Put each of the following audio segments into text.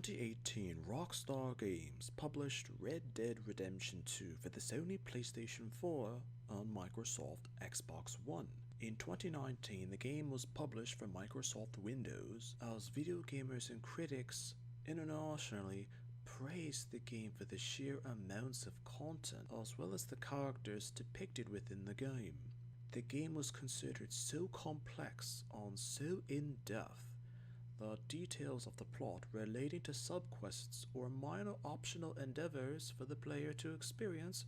2018, Rockstar Games published Red Dead Redemption 2 for the Sony PlayStation 4 and Microsoft Xbox One. In 2019, the game was published for Microsoft Windows, as video gamers and critics internationally praised the game for the sheer amounts of content as well as the characters depicted within the game. The game was considered so complex and so in-depth that details of the plot relating to subquests or minor optional endeavors for the player to experience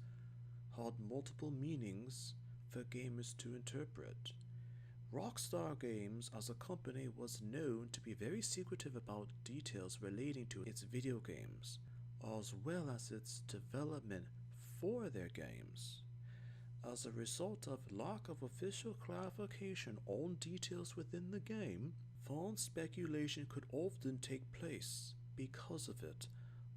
had multiple meanings for gamers to interpret. Rockstar Games as a company was known to be very secretive about details relating to its video games, as well as its development for their games. As a result of lack of official clarification on details within the game, fan speculation could often take place because of it,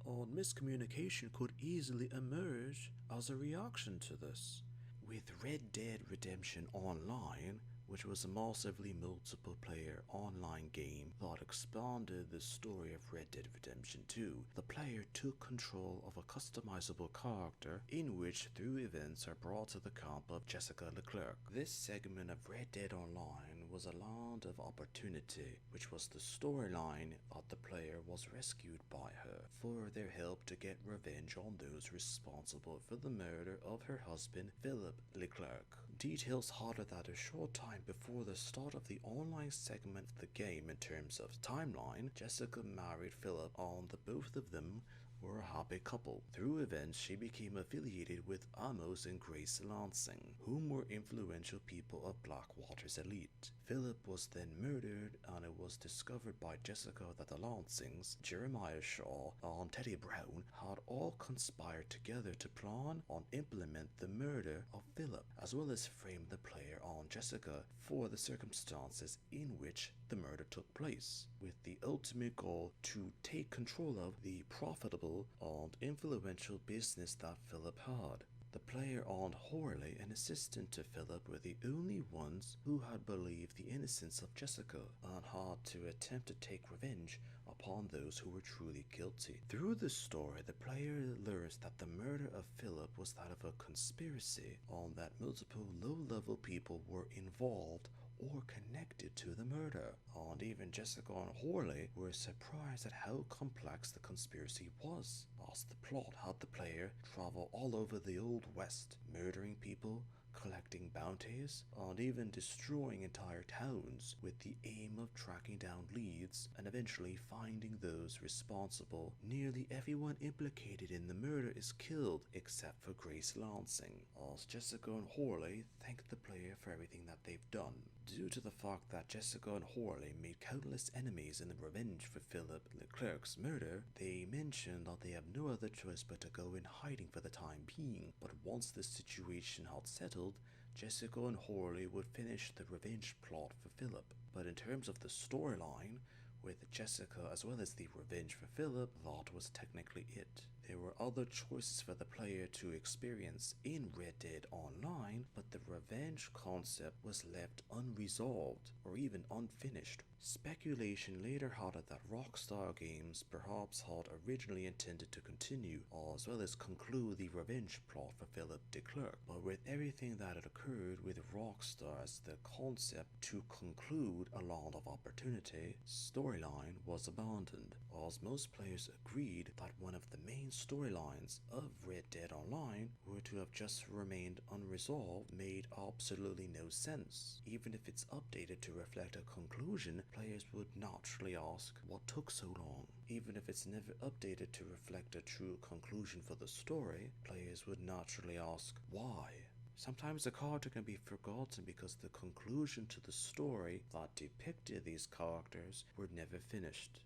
and miscommunication could easily emerge as a reaction to this. With Red Dead Redemption Online, which was a massively multiple player online game that expanded the story of Red Dead Redemption 2, the player took control of a customizable character in which through events are brought to the camp of Jessica DeClerk. This segment of Red Dead Online was a land of opportunity, which was the storyline that the player was rescued by her for their help to get revenge on those responsible for the murder of her husband Philip DeClerk. Details had it that a short time before the start of the online segment of the game in terms of timeline, Jessica married Philip and the both of them were a happy couple. Through events, she became affiliated with Amos and Grace Lansing, whom were influential people of Blackwater's elite. Philip was then murdered, and it was discovered by Jessica that the Lansings, Jeremiah Shaw, and Teddy Brown had all conspired together to plan and implement the murder of Philip, as well as frame the player and Jessica for the circumstances in which the murder took place, with the ultimate goal to take control of the profitable and influential business that Philip had. The player and Horley, an assistant to Philip, were the only ones who had believed the innocence of Jessica and had to attempt to take revenge upon those who were truly guilty. Through the story, the player learns that the murder of Philip was that of a conspiracy and that multiple low-level people were involved or connected to the murder, and even Jessica and Horley were surprised at how complex the conspiracy was, as the plot had the player travel all over the Old West, murdering people, collecting bounties, and even destroying entire towns with the aim of tracking down leads and eventually finding those responsible. Nearly everyone implicated in the murder is killed except for Grace Lansing, as Jessica and Horley thank the player for everything that they've done. Due to the fact that Jessica and Horley made countless enemies in the revenge for Philip DeClerk's murder, they mention that they have no other choice but to go in hiding for the time being, but once the situation had settled, Jessica and Horley would finish the revenge plot for Philip. But in terms of the storyline, with Jessica as well as the revenge for Philip, that was technically it. There were other choices for the player to experience in Red Dead Online, but the revenge concept was left unresolved or even unfinished. Speculation later had it that Rockstar Games perhaps had originally intended to continue, as well as conclude the revenge plot for Philip DeClerk, but with everything that had occurred with Rockstar's the concept to conclude a land of opportunity storyline was abandoned, as most players agreed that one of the main storylines of Red Dead Online were to have just remained unresolved made absolutely no sense. Even if it's updated to reflect a conclusion, players would naturally ask, what took so long? Even if it's never updated to reflect a true conclusion for the story, players would naturally ask, why? Sometimes a character can be forgotten because the conclusion to the story that depicted these characters were never finished.